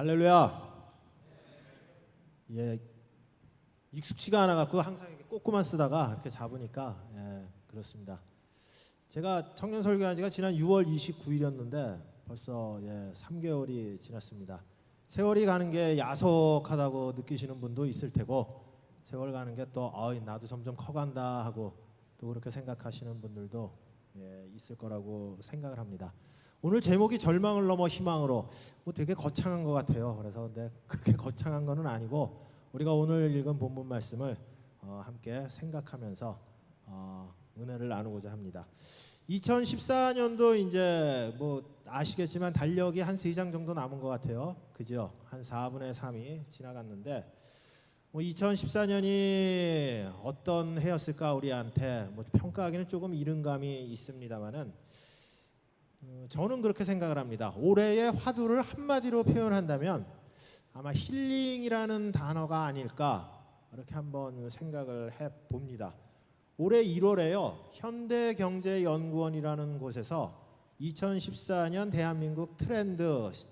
할렐루야. 예, 익숙치가 않아 갖고 항상 이렇게 꽂고만 쓰다가 이렇게 잡으니까 그렇습니다. 제가 청년 설교한 지가 지난 6월 29일이었는데 벌써 3개월이 지났습니다. 세월이 가는 게 야속하다고 느끼시는 분도 있을 테고, 세월 가는 게 또 나도 점점 커간다 하고 또 그렇게 생각하시는 분들도 있을 거라고 생각을 합니다. 오늘 제목이 절망을 넘어 희망으로, 되게 거창한 것 같아요. 그래서 근데 그렇게 거창한 거는 아니고 우리가 오늘 읽은 본문 말씀을 함께 생각하면서 은혜를 나누고자 합니다. 2014년도 이제 아시겠지만 달력이 한 3장 정도 남은 것 같아요. 그죠? 한 4분의 3이 지나갔는데 2014년이 어떤 해였을까 우리한테 평가하기는 조금 이른 감이 있습니다만은 저는 그렇게 생각을 합니다. 올해의 화두를 한마디로 표현한다면 아마 힐링이라는 단어가 아닐까, 이렇게 한번 생각을 해봅니다. 올해 1월에요 현대경제연구원이라는 곳에서 2014년 대한민국 트렌드 10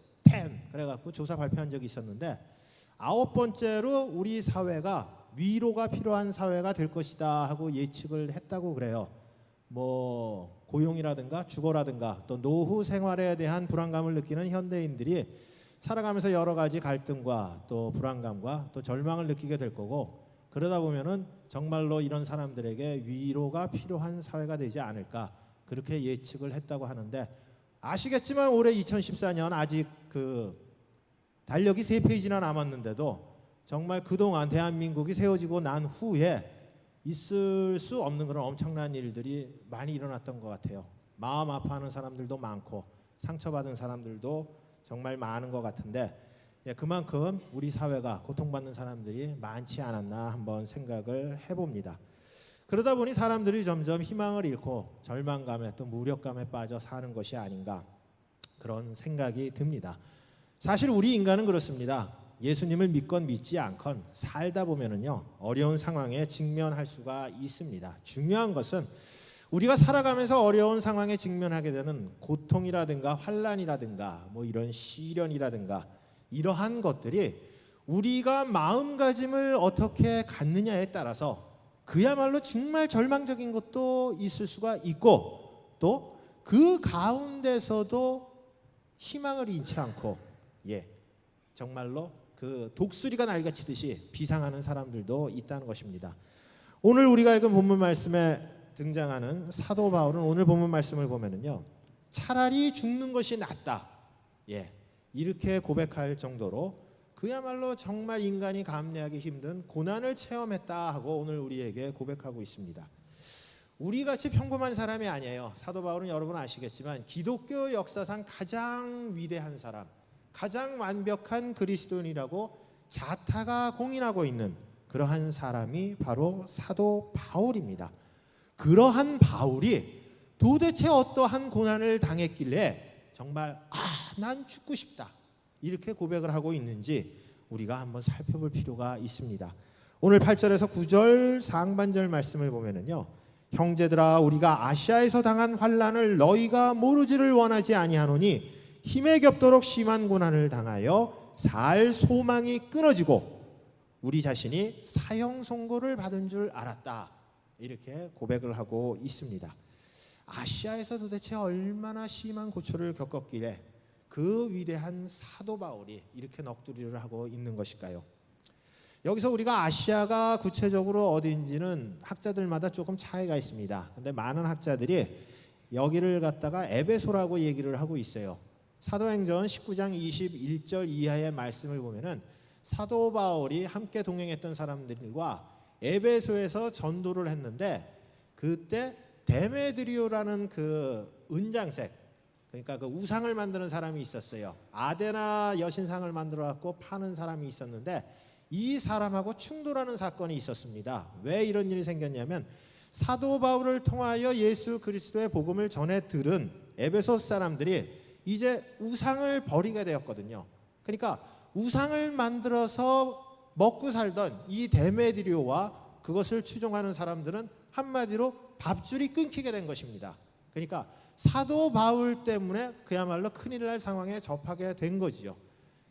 그래갖고 조사 발표한 적이 있었는데 9번째로 우리 사회가 위로가 필요한 사회가 될 것이다 하고 예측을 했다고 그래요. 고용이라든가 주거라든가 또 노후 생활에 대한 불안감을 느끼는 현대인들이 살아가면서 여러 가지 갈등과 또 불안감과 또 절망을 느끼게 될 거고, 그러다 보면은 정말로 이런 사람들에게 위로가 필요한 사회가 되지 않을까, 그렇게 예측을 했다고 하는데, 아시겠지만 올해 2014년 아직 달력이 3페이지나 남았는데도 정말 그동안 대한민국이 세워지고 난 후에 있을 수 없는 그런 엄청난 일들이 많이 일어났던 것 같아요. 마음 아파하는 사람들도 많고 상처받은 사람들도 정말 많은 것 같은데, 그만큼 우리 사회가 고통받는 사람들이 많지 않았나 한번 생각을 해봅니다. 그러다 보니 사람들이 점점 희망을 잃고 절망감에 또 무력감에 빠져 사는 것이 아닌가, 그런 생각이 듭니다. 사실 우리 인간은 그렇습니다. 예수님을 믿건 믿지 않건 살다 보면은요 어려운 상황에 직면할 수가 있습니다. 중요한 것은 우리가 살아가면서 어려운 상황에 직면하게 되는 고통이라든가 환난이라든가 이런 시련이라든가 이러한 것들이 우리가 마음가짐을 어떻게 갖느냐에 따라서 그야말로 정말 절망적인 것도 있을 수가 있고, 또 그 가운데서도 희망을 잃지 않고 정말로 그 독수리가 날개치듯이 비상하는 사람들도 있다는 것입니다. 오늘 우리가 읽은 본문 말씀에 등장하는 사도 바울은 오늘 본문 말씀을 보면은요 차라리 죽는 것이 낫다 이렇게 고백할 정도로 그야말로 정말 인간이 감내하기 힘든 고난을 체험했다 하고 오늘 우리에게 고백하고 있습니다. 우리같이 평범한 사람이 아니에요. 사도 바울은 여러분 아시겠지만 기독교 역사상 가장 위대한 사람, 가장 완벽한 그리스도인이라고 자타가 공인하고 있는 그러한 사람이 바로 사도 바울입니다. 그러한 바울이 도대체 어떠한 고난을 당했길래 정말 난 죽고 싶다 이렇게 고백을 하고 있는지 우리가 한번 살펴볼 필요가 있습니다. 오늘 8절에서 9절 상반절 말씀을 보면은요 형제들아 우리가 아시아에서 당한 환난을 너희가 모르지를 원하지 아니하노니 힘에 겹도록 심한 고난을 당하여 살 소망이 끊어지고 우리 자신이 사형 선고를 받은 줄 알았다 이렇게 고백을 하고 있습니다. 아시아에서 도대체 얼마나 심한 고초를 겪었기에 그 위대한 사도 바울이 이렇게 넋두리를 하고 있는 것일까요? 여기서 우리가 아시아가 구체적으로 어디인지는 학자들마다 조금 차이가 있습니다. 근데 많은 학자들이 여기를 갖다가 에베소라고 얘기를 하고 있어요. 사도행전 19장 21절 이하의 말씀을 보면은 사도 바울이 함께 동행했던 사람들과 에베소에서 전도를 했는데 그때 데메드리오라는 그 은장색, 그러니까 그 우상을 만드는 사람이 있었어요. 아데나 여신상을 만들어 갖고 파는 사람이 있었는데 이 사람하고 충돌하는 사건이 있었습니다. 왜 이런 일이 생겼냐면 사도 바울을 통하여 예수 그리스도의 복음을 전해 들은 에베소 사람들이 이제 우상을 버리게 되었거든요. 그러니까 우상을 만들어서 먹고 살던 이 데메드리오와 그것을 추종하는 사람들은 한마디로 밥줄이 끊기게 된 것입니다. 그러니까 사도 바울 때문에 그야말로 큰일 날 상황에 접하게 된 거지요.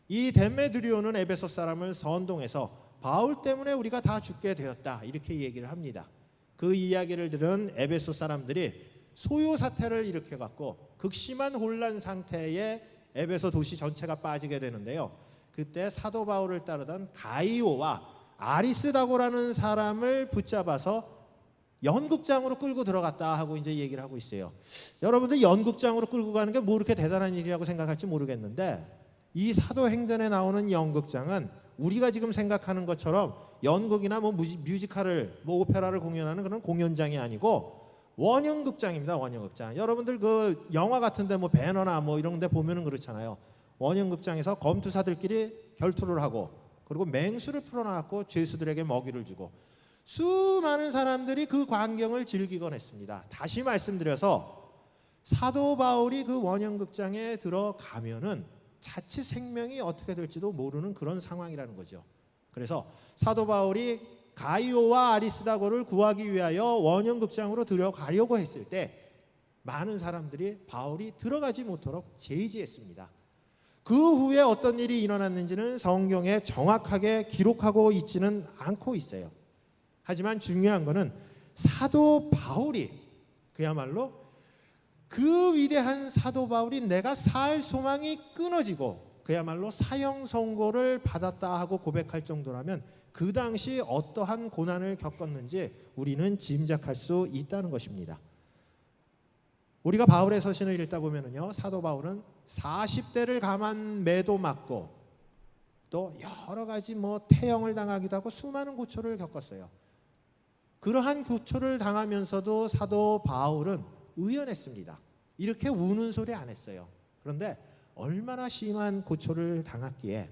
이 데메드리오는 에베소 사람을 선동해서 바울 때문에 우리가 다 죽게 되었다 이렇게 얘기를 합니다. 그 이야기를 들은 에베소 사람들이 소요 사태를 일으켜갖고 극심한 혼란 상태에 에베소 도시 전체가 빠지게 되는데요. 그때 사도 바울을 따르던 가이오와 아리스다고라는 사람을 붙잡아서 연극장으로 끌고 들어갔다 하고 이제 얘기를 하고 있어요. 여러분들 연극장으로 끌고 가는 게 뭐 그렇게 대단한 일이라고 생각할지 모르겠는데, 이 사도행전에 나오는 연극장은 우리가 지금 생각하는 것처럼 연극이나 뭐 뮤지컬을 뭐 오페라를 공연하는 그런 공연장이 아니고 원형극장입니다. 원형극장. 여러분들 그 영화 같은데 뭐 배너나 뭐 이런 데 보면은 그렇잖아요. 원형극장에서 검투사들끼리 결투를 하고 그리고 맹수를 풀어놔갖고 죄수들에게 먹이를 주고 수많은 사람들이 그 광경을 즐기곤 했습니다. 다시 말씀드려서 사도 바울이 그 원형극장에 들어가면은 자칫 생명이 어떻게 될지도 모르는 그런 상황이라는 거죠. 그래서 사도 바울이 가이오와 아리스다고를 구하기 위하여 원형극장으로 들어가려고 했을 때 많은 사람들이 바울이 들어가지 못하도록 제지했습니다. 그 후에 어떤 일이 일어났는지는 성경에 정확하게 기록하고 있지는 않고 있어요. 하지만 중요한 것은 사도 바울이 그야말로 그 위대한 사도 바울이 내가 살 소망이 끊어지고 그야말로 사형 선고를 받았다 하고 고백할 정도라면 그 당시 어떠한 고난을 겪었는지 우리는 짐작할 수 있다는 것입니다. 우리가 바울의 서신을 읽다 보면은요, 사도 바울은 40대를 감한 매도 맞고 또 여러 가지 뭐 태형을 당하기도 하고 수많은 고초를 겪었어요. 그러한 고초를 당하면서도 사도 바울은 의연했습니다. 이렇게 우는 소리 안 했어요. 그런데 얼마나 심한 고초를 당했기에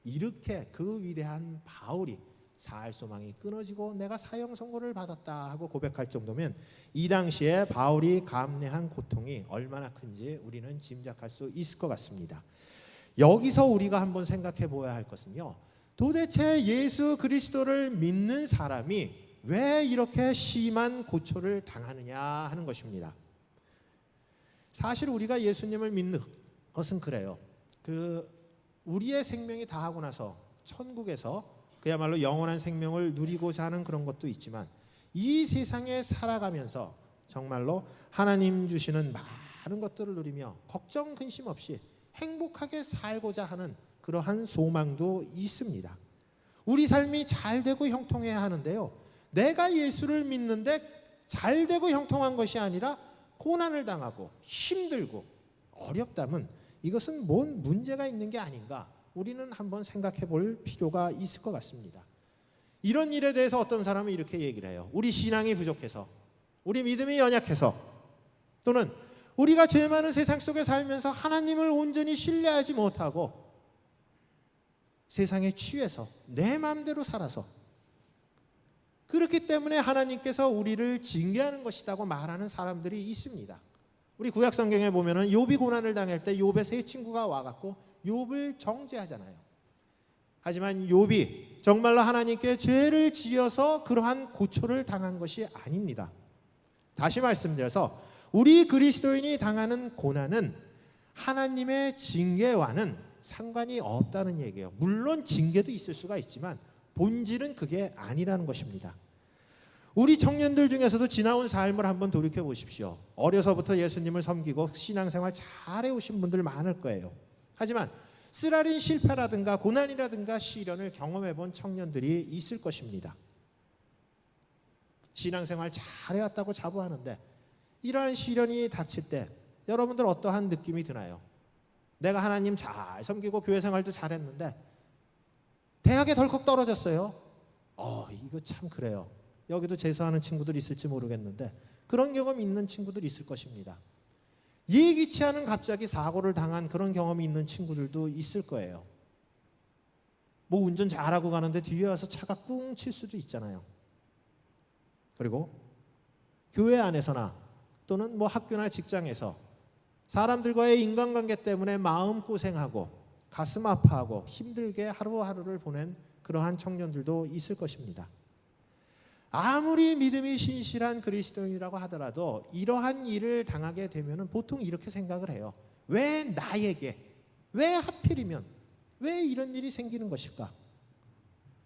이렇게 그 위대한 바울이 살 소망이 끊어지고 내가 사형 선고를 받았다 하고 고백할 정도면 이 당시에 바울이 감내한 고통이 얼마나 큰지 우리는 짐작할 수 있을 것 같습니다. 여기서 우리가 한번 생각해 보아야 할 것은요, 도대체 예수 그리스도를 믿는 사람이 왜 이렇게 심한 고초를 당하느냐 하는 것입니다. 사실 우리가 예수님을 믿는 것은 그래요. 우리의 생명이 다하고 나서 천국에서 그야말로 영원한 생명을 누리고자 하는 그런 것도 있지만 이 세상에 살아가면서 정말로 하나님 주시는 많은 것들을 누리며 걱정 근심 없이 행복하게 살고자 하는 그러한 소망도 있습니다. 우리 삶이 잘 되고 형통해야 하는데요, 내가 예수를 믿는데 잘 되고 형통한 것이 아니라 고난을 당하고 힘들고 어렵다면 이것은 뭔 문제가 있는 게 아닌가, 우리는 한번 생각해 볼 필요가 있을 것 같습니다. 이런 일에 대해서 어떤 사람은 이렇게 얘기를 해요. 우리 신앙이 부족해서, 우리 믿음이 연약해서, 또는 우리가 죄 많은 세상 속에 살면서 하나님을 온전히 신뢰하지 못하고 세상에 취해서 내 마음대로 살아서 그렇기 때문에 하나님께서 우리를 징계하는 것이라고 말하는 사람들이 있습니다. 우리 구약 성경에 보면은 욥이 고난을 당할 때 욥의 세 친구가 와갖고 욥을 정죄하잖아요. 하지만 욥이 정말로 하나님께 죄를 지어서 그러한 고초를 당한 것이 아닙니다. 다시 말씀드려서 우리 그리스도인이 당하는 고난은 하나님의 징계와는 상관이 없다는 얘기예요. 물론 징계도 있을 수가 있지만 본질은 그게 아니라는 것입니다. 우리 청년들 중에서도 지나온 삶을 한번 돌이켜 보십시오. 어려서부터 예수님을 섬기고 신앙생활 잘 해오신 분들 많을 거예요. 하지만 쓰라린 실패라든가 고난이라든가 시련을 경험해 본 청년들이 있을 것입니다. 신앙생활 잘 해왔다고 자부하는데 이러한 시련이 닥칠 때 여러분들 어떠한 느낌이 드나요? 내가 하나님 잘 섬기고 교회 생활도 잘했는데 대학에 덜컥 떨어졌어요. 이거 참 그래요. 여기도 재수하는 친구들 있을지 모르겠는데 그런 경험이 있는 친구들 있을 것입니다. 예기치 않은 갑자기 사고를 당한 그런 경험이 있는 친구들도 있을 거예요. 뭐 운전 잘하고 가는데 뒤에 와서 차가 꿍 칠 수도 있잖아요. 그리고 교회 안에서나 또는 뭐 학교나 직장에서 사람들과의 인간관계 때문에 마음고생하고 가슴 아파하고 힘들게 하루하루를 보낸 그러한 청년들도 있을 것입니다. 아무리 믿음이 신실한 그리스도인이라고 하더라도 이러한 일을 당하게 되면 보통 이렇게 생각을 해요. 왜 나에게, 왜 하필이면 왜 이런 일이 생기는 것일까?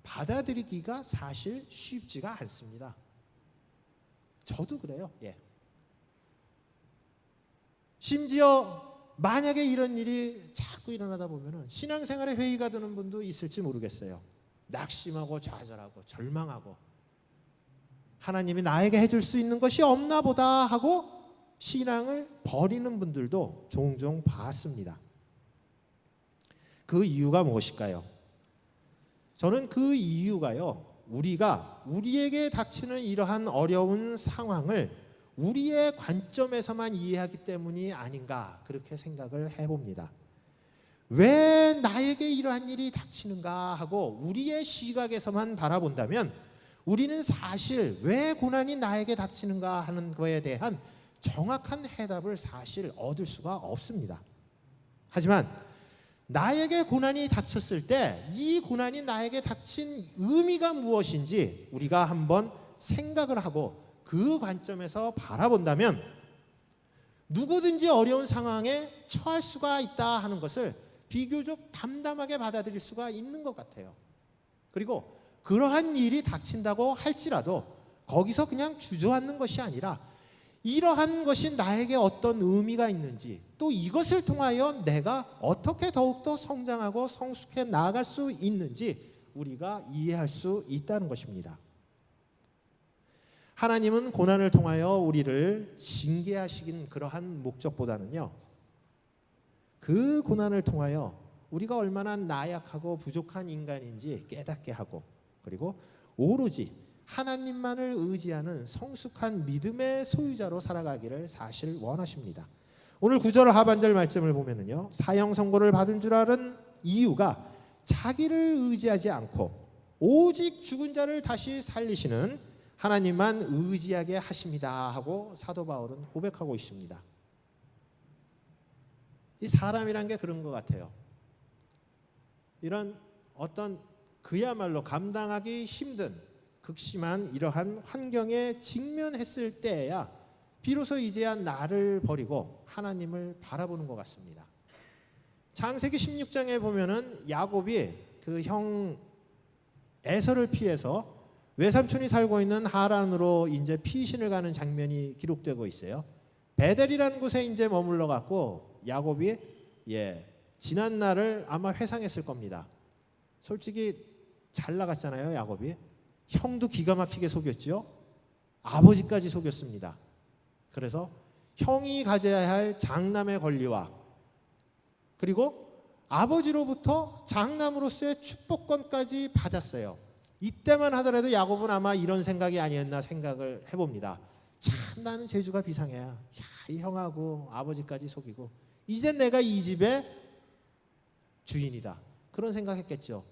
받아들이기가 사실 쉽지가 않습니다. 저도 그래요. 예. 심지어 만약에 이런 일이 자꾸 일어나다 보면은 신앙생활에 회의가 드는 분도 있을지 모르겠어요. 낙심하고 좌절하고 절망하고 하나님이 나에게 해줄 수 있는 것이 없나 보다 하고 신앙을 버리는 분들도 종종 봤습니다. 그 이유가 무엇일까요? 저는 그 이유가요, 우리에게 닥치는 이러한 어려운 상황을 우리의 관점에서만 이해하기 때문이 아닌가, 그렇게 생각을 해봅니다. 왜 나에게 이러한 일이 닥치는가 하고 우리의 시각에서만 바라본다면 우리는 사실 왜 고난이 나에게 닥치는가 하는 거에 대한 정확한 해답을 사실 얻을 수가 없습니다. 하지만 나에게 고난이 닥쳤을 때 이 고난이 나에게 닥친 의미가 무엇인지 우리가 한번 생각을 하고 그 관점에서 바라본다면 누구든지 어려운 상황에 처할 수가 있다 하는 것을 비교적 담담하게 받아들일 수가 있는 것 같아요. 그리고 그러한 일이 닥친다고 할지라도 거기서 그냥 주저앉는 것이 아니라 이러한 것이 나에게 어떤 의미가 있는지, 또 이것을 통하여 내가 어떻게 더욱더 성장하고 성숙해 나아갈 수 있는지 우리가 이해할 수 있다는 것입니다. 하나님은 고난을 통하여 우리를 징계하시긴 그러한 목적보다는요, 그 고난을 통하여 우리가 얼마나 나약하고 부족한 인간인지 깨닫게 하고, 그리고 오로지 하나님만을 의지하는 성숙한 믿음의 소유자로 살아가기를 사실 원하십니다. 오늘 9절 하반절 말씀을 보면은요, 사형 선고를 받은 줄 아는 이유가 자기를 의지하지 않고 오직 죽은 자를 다시 살리시는 하나님만 의지하게 하십니다 하고 사도 바울은 고백하고 있습니다. 이 사람이란 게 그런 것 같아요. 이런 어떤 그야말로 감당하기 힘든 극심한 이러한 환경에 직면했을 때야 비로소 이제야 나를 버리고 하나님을 바라보는 것 같습니다. 창세기 16장에 보면은 야곱이 그 형 에서를 피해서 외삼촌이 살고 있는 하란으로 이제 피신을 가는 장면이 기록되고 있어요. 베델이라는 곳에 이제 머물러 갖고 야곱이 지난 날을 아마 회상했을 겁니다. 솔직히 잘 나갔잖아요, 야곱이. 형도 기가 막히게 속였죠. 아버지까지 속였습니다. 그래서 형이 가져야 할 장남의 권리와 그리고 아버지로부터 장남으로서의 축복권까지 받았어요. 이때만 하더라도 야곱은 아마 이런 생각이 아니었나 생각을 해봅니다. 참 나는 재주가 비상해야. 이 형하고 아버지까지 속이고 이제 내가 이 집의 주인이다. 그런 생각했겠죠.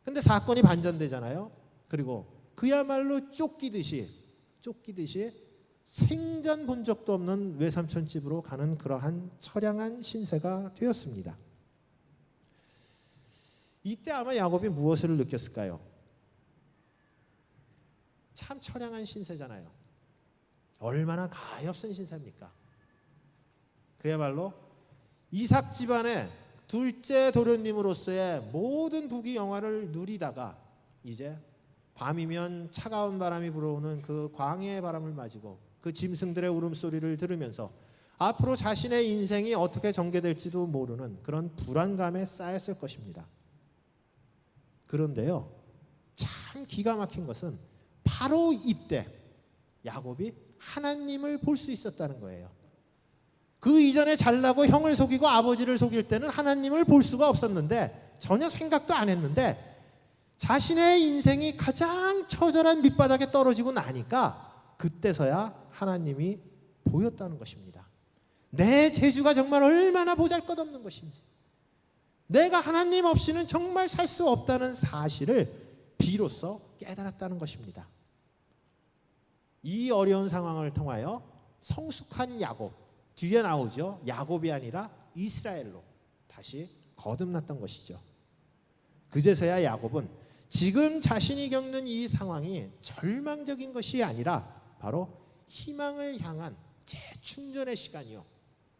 근데 사건이 반전되잖아요. 그리고 그야말로 쫓기듯이 생전 본 적도 없는 외삼촌 집으로 가는 그러한 처량한 신세가 되었습니다. 이때 아마 야곱이 무엇을 느꼈을까요? 참 처량한 신세잖아요. 얼마나 가엾은 신세입니까? 그야말로 이삭 집안의 둘째 도련님으로서의 모든 부귀 영화를 누리다가 이제 밤이면 차가운 바람이 불어오는 그 광야의 바람을 맞이고 그 짐승들의 울음소리를 들으면서 앞으로 자신의 인생이 어떻게 전개될지도 모르는 그런 불안감에 쌓였을 것입니다. 그런데요, 참 기가 막힌 것은 바로 이때 야곱이 하나님을 볼 수 있었다는 거예요. 그 이전에 잘나고 형을 속이고 아버지를 속일 때는 하나님을 볼 수가 없었는데 전혀 생각도 안 했는데 자신의 인생이 가장 처절한 밑바닥에 떨어지고 나니까 그때서야 하나님이 보였다는 것입니다. 내 재주가 정말 얼마나 보잘것없는 것인지, 내가 하나님 없이는 정말 살 수 없다는 사실을 비로소 깨달았다는 것입니다. 이 어려운 상황을 통하여 성숙한 야곱, 뒤에 나오죠. 야곱이 아니라 이스라엘로 다시 거듭났던 것이죠. 그제서야 야곱은 지금 자신이 겪는 이 상황이 절망적인 것이 아니라 바로 희망을 향한 재충전의 시간이요,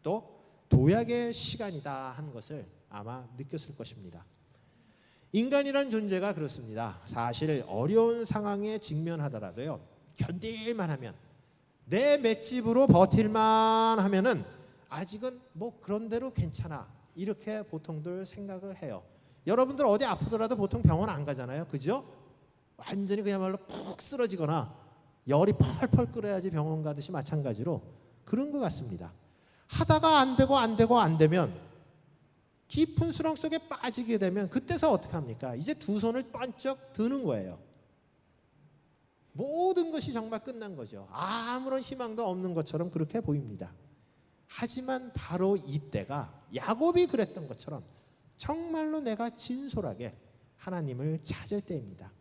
또 도약의 시간이다 하는 것을 아마 느꼈을 것입니다. 인간이란 존재가 그렇습니다. 사실 어려운 상황에 직면하더라도요, 견딜만 하면, 내 맷집으로 버틸만 하면은 아직은 뭐 그런 대로 괜찮아, 이렇게 보통들 생각을 해요. 여러분들 어디 아프더라도 보통 병원 안 가잖아요, 그죠? 완전히 그야말로 푹 쓰러지거나 열이 펄펄 끓어야지 병원 가듯이 마찬가지로 그런 것 같습니다. 하다가 안 되면, 깊은 수렁 속에 빠지게 되면 그때서 어떻게 합니까? 이제 두 손을 번쩍 드는 거예요. 모든 것이 정말 끝난 거죠. 아무런 희망도 없는 것처럼 그렇게 보입니다. 하지만 바로 이때가 야곱이 그랬던 것처럼 정말로 내가 진솔하게 하나님을 찾을 때입니다.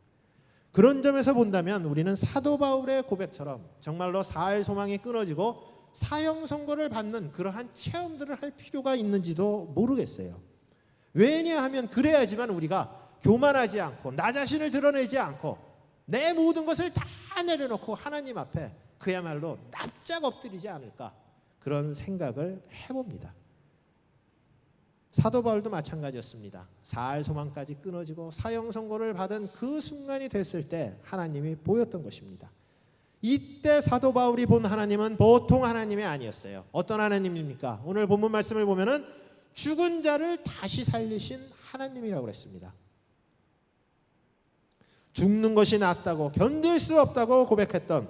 그런 점에서 본다면 우리는 사도 바울의 고백처럼 정말로 살 소망이 끊어지고 사형 선고를 받는 그러한 체험들을 할 필요가 있는지도 모르겠어요. 왜냐하면 그래야지만 우리가 교만하지 않고 나 자신을 드러내지 않고 내 모든 것을 다 내려놓고 하나님 앞에 그야말로 납작 엎드리지 않을까, 그런 생각을 해봅니다. 사도 바울도 마찬가지였습니다. 살 소망까지 끊어지고 사형 선고를 받은 그 순간이 됐을 때 하나님이 보였던 것입니다. 이때 사도 바울이 본 하나님은 보통 하나님이 아니었어요. 어떤 하나님입니까? 오늘 본문 말씀을 보면은 죽은 자를 다시 살리신 하나님이라고 그랬습니다. 죽는 것이 낫다고, 견딜 수 없다고 고백했던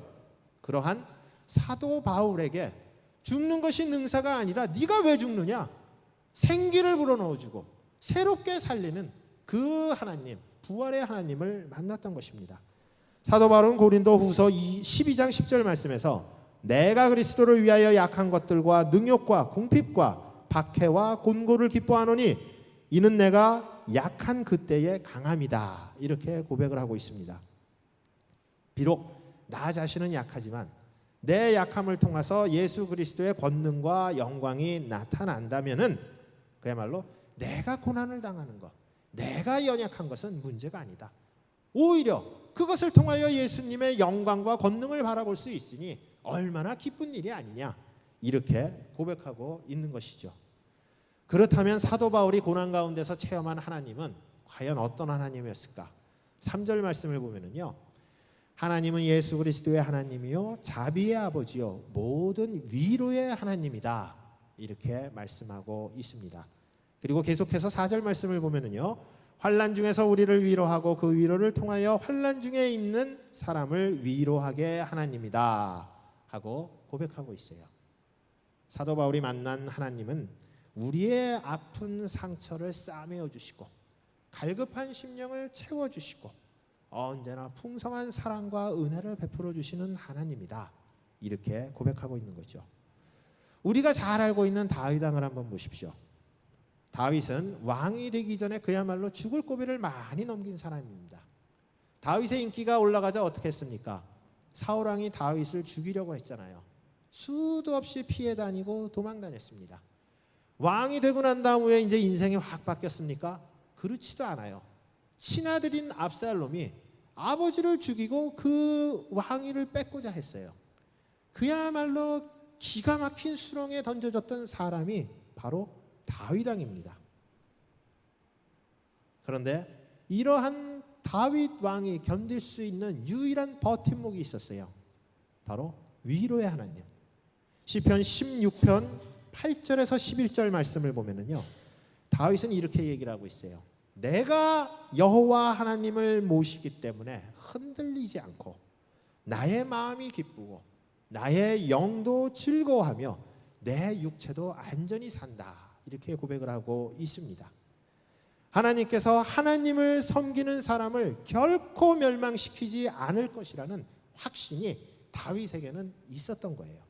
그러한 사도 바울에게 죽는 것이 능사가 아니라 네가 왜 죽느냐, 생기를 불어넣어주고 새롭게 살리는 그 하나님, 부활의 하나님을 만났던 것입니다. 사도 바울은 고린도 후서 12장 10절 말씀에서 내가 그리스도를 위하여 약한 것들과 능욕과 궁핍과 박해와 곤고를 기뻐하노니 이는 내가 약한 그때의 강함이다, 이렇게 고백을 하고 있습니다. 비록 나 자신은 약하지만 내 약함을 통해서 예수 그리스도의 권능과 영광이 나타난다면은 그야말로 내가 고난을 당하는 것, 내가 연약한 것은 문제가 아니다. 오히려 그것을 통하여 예수님의 영광과 권능을 바라볼 수 있으니 얼마나 기쁜 일이 아니냐, 이렇게 고백하고 있는 것이죠. 그렇다면 사도 바울이 고난 가운데서 체험한 하나님은 과연 어떤 하나님이었을까? 3절 말씀을 보면은요, 하나님은 예수 그리스도의 하나님이요 자비의 아버지요 모든 위로의 하나님이다, 이렇게 말씀하고 있습니다. 그리고 계속해서 4절 말씀을 보면은요, 환난 중에서 우리를 위로하고 그 위로를 통하여 환난 중에 있는 사람을 위로하게 하나님이다 하고 고백하고 있어요. 사도 바울이 만난 하나님은 우리의 아픈 상처를 싸매어 주시고 갈급한 심령을 채워 주시고 언제나 풍성한 사랑과 은혜를 베풀어 주시는 하나님이다, 이렇게 고백하고 있는 거죠. 우리가 잘 알고 있는 다윗 왕을 한번 보십시오. 다윗은 왕이 되기 전에 그야말로 죽을 고비를 많이 넘긴 사람입니다. 다윗의 인기가 올라가자 어떻게 했습니까? 사울 왕이 다윗을 죽이려고 했잖아요. 수도 없이 피해 다니고 도망 다녔습니다. 왕이 되고 난 다음 후에 이제 인생이 확 바뀌었습니까? 그렇지도 않아요. 친아들인 압살롬이 아버지를 죽이고 그 왕위를 뺏고자 했어요. 그야말로 기가 막힌 수렁에 던져졌던 사람이 바로 다윗 왕입니다. 그런데 이러한 다윗 왕이 견딜 수 있는 유일한 버팀목이 있었어요. 바로 위로의 하나님. 시편 16편 8절에서 11절 말씀을 보면은요, 다윗은 이렇게 얘기를 하고 있어요. 내가 여호와 하나님을 모시기 때문에 흔들리지 않고 나의 마음이 기쁘고 나의 영도 즐거워하며 내 육체도 안전히 산다, 이렇게 고백을 하고 있습니다. 하나님께서 하나님을 섬기는 사람을 결코 멸망시키지 않을 것이라는 확신이 다윗에게는 있었던 거예요.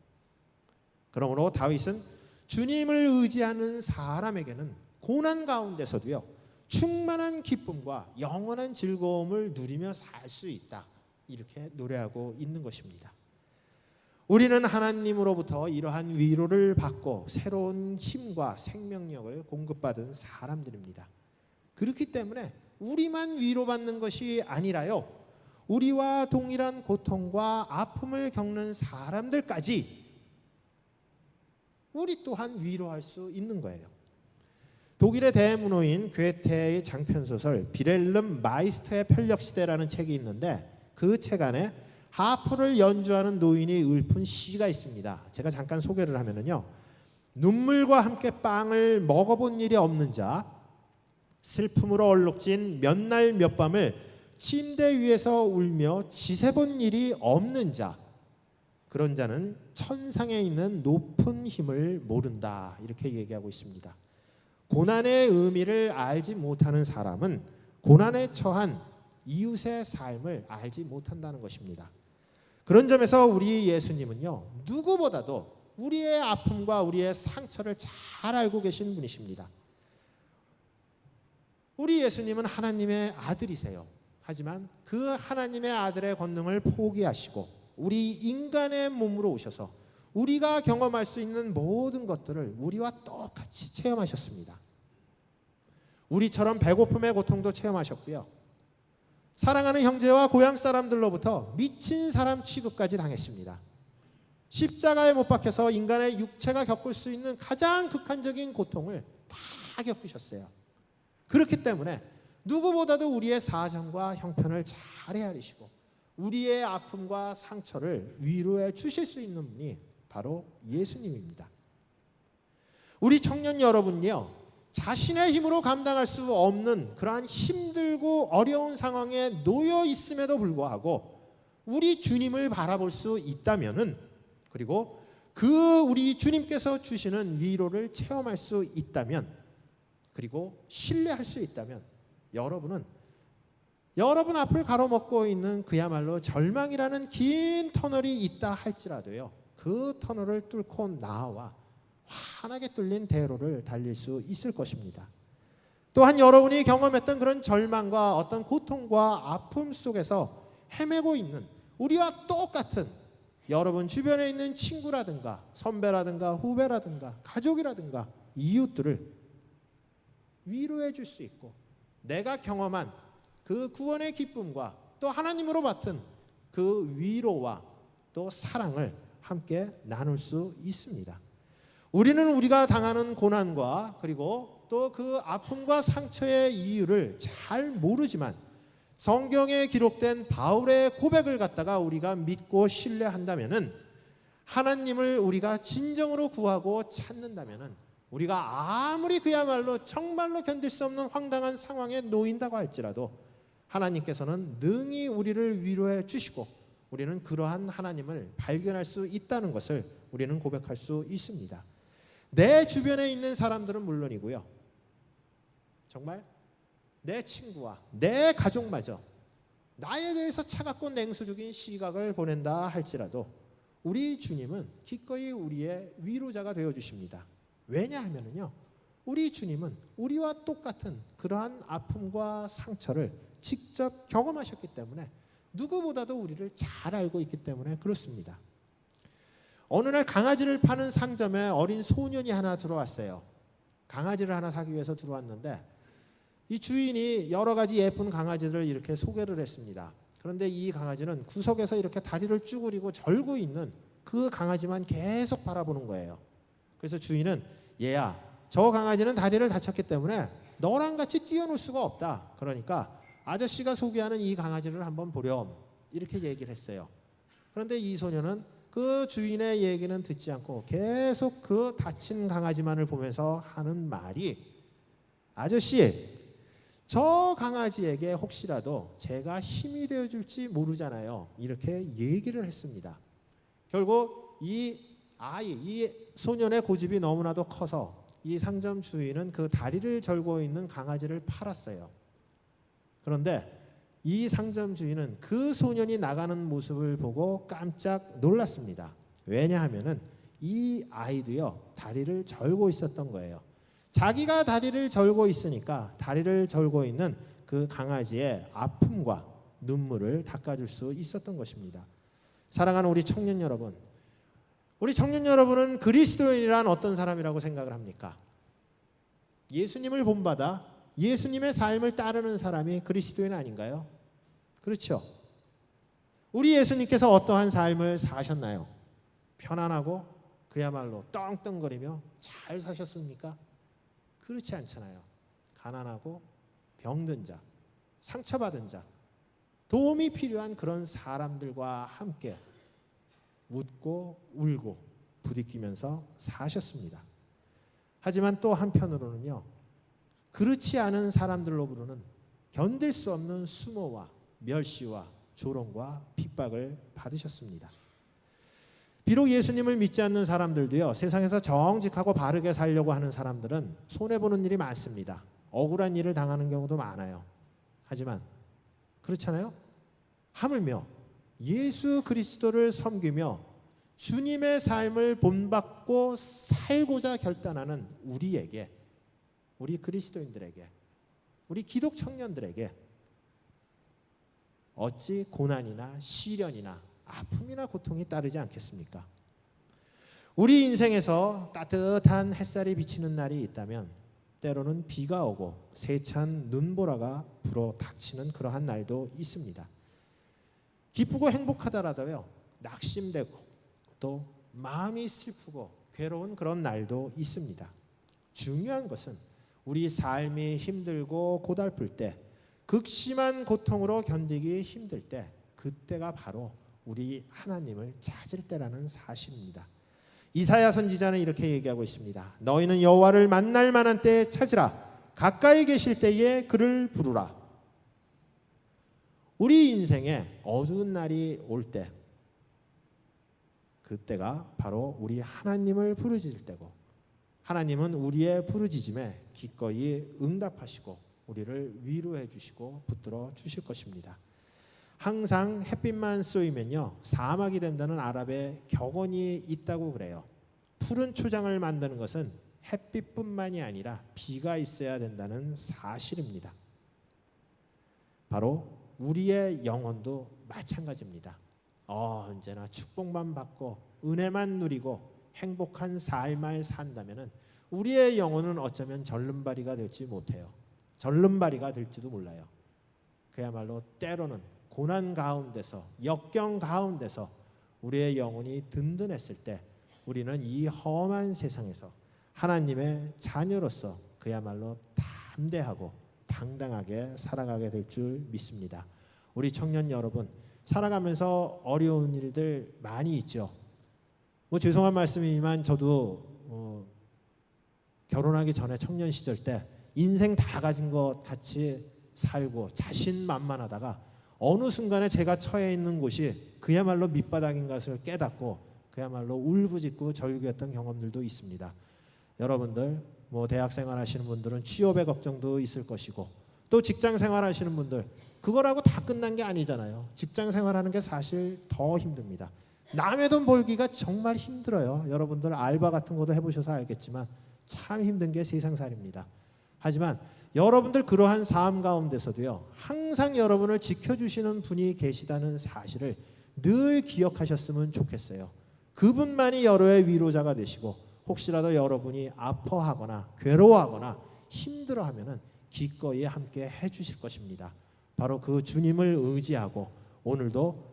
그러므로 다윗은 주님을 의지하는 사람에게는 고난 가운데서도요 충만한 기쁨과 영원한 즐거움을 누리며 살 수 있다, 이렇게 노래하고 있는 것입니다. 우리는 하나님으로부터 이러한 위로를 받고 새로운 힘과 생명력을 공급받은 사람들입니다. 그렇기 때문에 우리만 위로받는 것이 아니라요, 우리와 동일한 고통과 아픔을 겪는 사람들까지 우리 또한 위로할 수 있는 거예요. 독일의 대문호인 괴테의 장편소설 비렐름 마이스터의 편력시대라는 책이 있는데 그 책 안에 하프를 연주하는 노인이 읊은 시가 있습니다. 제가 잠깐 소개를 하면은요. 눈물과 함께 빵을 먹어본 일이 없는 자, 슬픔으로 얼룩진 몇 날 몇 밤을 침대 위에서 울며 지새본 일이 없는 자, 그런 자는 천상에 있는 높은 힘을 모른다, 이렇게 얘기하고 있습니다. 고난의 의미를 알지 못하는 사람은 고난에 처한 이웃의 삶을 알지 못한다는 것입니다. 그런 점에서 우리 예수님은요, 누구보다도 우리의 아픔과 우리의 상처를 잘 알고 계신 분이십니다. 우리 예수님은 하나님의 아들이세요. 하지만 그 하나님의 아들의 권능을 포기하시고 우리 인간의 몸으로 오셔서 우리가 경험할 수 있는 모든 것들을 우리와 똑같이 체험하셨습니다. 우리처럼 배고픔의 고통도 체험하셨고요. 사랑하는 형제와 고향 사람들로부터 미친 사람 취급까지 당했습니다. 십자가에 못 박혀서 인간의 육체가 겪을 수 있는 가장 극한적인 고통을 다 겪으셨어요. 그렇기 때문에 누구보다도 우리의 사정과 형편을 잘 헤아리시고 우리의 아픔과 상처를 위로해 주실 수 있는 분이 바로 예수님입니다. 우리 청년 여러분요, 자신의 힘으로 감당할 수 없는 그러한 힘들고 어려운 상황에 놓여 있음에도 불구하고 우리 주님을 바라볼 수 있다면은, 그리고 그 우리 주님께서 주시는 위로를 체험할 수 있다면, 그리고 신뢰할 수 있다면, 여러분은 여러분 앞을 가로막고 있는 그야말로 절망이라는 긴 터널이 있다 할지라도요, 그 터널을 뚫고 나와 환하게 뚫린 대로를 달릴 수 있을 것입니다. 또한 여러분이 경험했던 그런 절망과 어떤 고통과 아픔 속에서 헤매고 있는 우리와 똑같은 여러분 주변에 있는 친구라든가 선배라든가 후배라든가 가족이라든가 이웃들을 위로해 줄 수 있고, 내가 경험한 그 구원의 기쁨과 또 하나님으로 받은 그 위로와 또 사랑을 함께 나눌 수 있습니다. 우리는 우리가 당하는 고난과 그리고 또 그 아픔과 상처의 이유를 잘 모르지만 성경에 기록된 바울의 고백을 갖다가 우리가 믿고 신뢰한다면은, 하나님을 우리가 진정으로 구하고 찾는다면은, 우리가 아무리 그야말로 정말로 견딜 수 없는 황당한 상황에 놓인다고 할지라도 하나님께서는 능히 우리를 위로해 주시고 우리는 그러한 하나님을 발견할 수 있다는 것을 우리는 고백할 수 있습니다. 내 주변에 있는 사람들은 물론이고요, 정말 내 친구와 내 가족마저 나에 대해서 차갑고 냉소적인 시각을 보낸다 할지라도 우리 주님은 기꺼이 우리의 위로자가 되어주십니다. 왜냐하면요, 우리 주님은 우리와 똑같은 그러한 아픔과 상처를 직접 경험하셨기 때문에, 누구보다도 우리를 잘 알고 있기 때문에 그렇습니다. 어느 날 강아지를 파는 상점에 어린 소년이 하나 들어왔어요. 강아지를 하나 사기 위해서 들어왔는데 이 주인이 여러 가지 예쁜 강아지들을 이렇게 소개를 했습니다. 그런데 이 강아지는 구석에서 이렇게 다리를 쭈그리고 절고 있는 그 강아지만 계속 바라보는 거예요. 그래서 주인은, 얘야, 저 강아지는 다리를 다쳤기 때문에 너랑 같이 뛰어놀 수가 없다. 그러니까 아저씨가 소개하는 이 강아지를 한번 보렴, 이렇게 얘기를 했어요. 그런데 이 소녀는 그 주인의 얘기는 듣지 않고 계속 그 다친 강아지만을 보면서 하는 말이, 아저씨, 저 강아지에게 혹시라도 제가 힘이 되어줄지 모르잖아요, 이렇게 얘기를 했습니다. 결국 이 소년의 고집이 너무나도 커서 이 상점 주인은 그 다리를 절고 있는 강아지를 팔았어요. 그런데 이 상점 주인은 그 소년이 나가는 모습을 보고 깜짝 놀랐습니다. 왜냐하면은 이 아이도요, 다리를 절고 있었던 거예요. 자기가 다리를 절고 있으니까 다리를 절고 있는 그 강아지의 아픔과 눈물을 닦아줄 수 있었던 것입니다. 사랑하는 우리 청년 여러분, 우리 청년 여러분은 그리스도인이란 어떤 사람이라고 생각을 합니까? 예수님을 본받아 예수님의 삶을 따르는 사람이 그리스도인 아닌가요? 그렇죠. 우리 예수님께서 어떠한 삶을 사셨나요? 편안하고 그야말로 떵떵거리며 잘 사셨습니까? 그렇지 않잖아요. 가난하고 병든 자, 상처받은 자, 도움이 필요한 그런 사람들과 함께 웃고 울고 부딪히면서 사셨습니다. 하지만 또 한편으로는요, 그렇지 않은 사람들로 부르는 견딜 수 없는 수모와 멸시와 조롱과 핍박을 받으셨습니다. 비록 예수님을 믿지 않는 사람들도요, 세상에서 정직하고 바르게 살려고 하는 사람들은 손해보는 일이 많습니다. 억울한 일을 당하는 경우도 많아요. 하지만 그렇잖아요. 하물며 예수 그리스도를 섬기며 주님의 삶을 본받고 살고자 결단하는 우리에게, 우리 그리스도인들에게, 우리 기독 청년들에게 어찌 고난이나 시련이나 아픔이나 고통이 따르지 않겠습니까? 우리 인생에서 따뜻한 햇살이 비치는 날이 있다면 때로는 비가 오고 세찬 눈보라가 불어 닥치는 그러한 날도 있습니다. 기쁘고 행복하더라도요, 낙심되고 또 마음이 슬프고 괴로운 그런 날도 있습니다. 중요한 것은 우리 삶이 힘들고 고달플 때, 극심한 고통으로 견디기 힘들 때, 그때가 바로 우리 하나님을 찾을 때라는 사실입니다. 이사야 선지자는 이렇게 얘기하고 있습니다. 너희는 여호와를 만날 만한 때에 찾으라. 가까이 계실 때에 그를 부르라. 우리 인생에 어두운 날이 올 때, 그때가 바로 우리 하나님을 부르짖을 때고, 하나님은 우리의 부르짖음에 기꺼이 응답하시고 우리를 위로해 주시고 붙들어 주실 것입니다. 항상 햇빛만 쏘이면요, 사막이 된다는 아랍의 격언이 있다고 그래요. 푸른 초장을 만드는 것은 햇빛뿐만이 아니라 비가 있어야 된다는 사실입니다. 바로 우리의 영혼도 마찬가지입니다. 언제나 축복만 받고 은혜만 누리고 행복한 삶을 산다면 우리의 영혼은 어쩌면 절름발이가 될지 못해요. 절름발이가 될지도 몰라요. 그야말로 때로는 고난 가운데서, 역경 가운데서 우리의 영혼이 든든했을 때 우리는 이 험한 세상에서 하나님의 자녀로서 그야말로 담대하고 당당하게 살아가게 될 줄 믿습니다. 우리 청년 여러분, 살아가면서 어려운 일들 많이 있죠. 죄송한 말씀이지만 저도 결혼하기 전에 청년 시절 때 인생 다 가진 것 같이 살고 자신만만하다가 어느 순간에 제가 처해 있는 곳이 그야말로 밑바닥인 것을 깨닫고 그야말로 울부짖고 절규했던 경험들도 있습니다. 여러분들 대학 생활하시는 분들은 취업의 걱정도 있을 것이고, 또 직장 생활하시는 분들 그거라고 다 끝난 게 아니잖아요. 직장 생활하는 게 사실 더 힘듭니다. 남의 돈 벌기가 정말 힘들어요. 여러분들 알바 같은 것도 해보셔서 알겠지만 참 힘든 게 세상살이입니다. 하지만 여러분들 그러한 삶 가운데서도요, 항상 여러분을 지켜주시는 분이 계시다는 사실을 늘 기억하셨으면 좋겠어요. 그분만이 여러의 위로자가 되시고, 혹시라도 여러분이 아파하거나 괴로워하거나 힘들어하면 기꺼이 함께 해주실 것입니다. 바로 그 주님을 의지하고 오늘도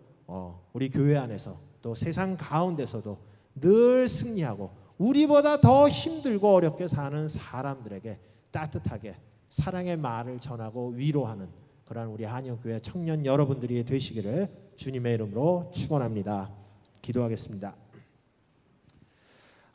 우리 교회 안에서 또 세상 가운데서도 늘 승리하고 우리보다 더 힘들고 어렵게 사는 사람들에게 따뜻하게 사랑의 말을 전하고 위로하는 그런 우리 한영교회 청년 여러분들이 되시기를 주님의 이름으로 축원합니다. 기도하겠습니다.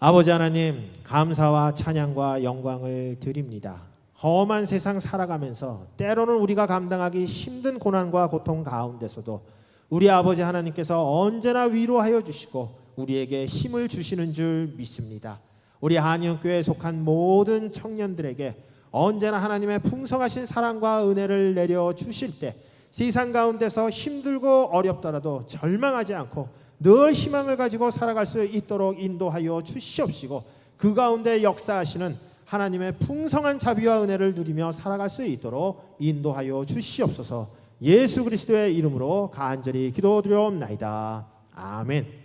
아버지 하나님, 감사와 찬양과 영광을 드립니다. 험한 세상 살아가면서 때로는 우리가 감당하기 힘든 고난과 고통 가운데서도 우리 아버지 하나님께서 언제나 위로하여 주시고 우리에게 힘을 주시는 줄 믿습니다. 우리 한영교회에 속한 모든 청년들에게 언제나 하나님의 풍성하신 사랑과 은혜를 내려 주실 때 세상 가운데서 힘들고 어렵더라도 절망하지 않고 늘 희망을 가지고 살아갈 수 있도록 인도하여 주시옵시고, 그 가운데 역사하시는 하나님의 풍성한 자비와 은혜를 누리며 살아갈 수 있도록 인도하여 주시옵소서. 예수 그리스도의 이름으로 간절히 기도드리옵나이다. 아멘.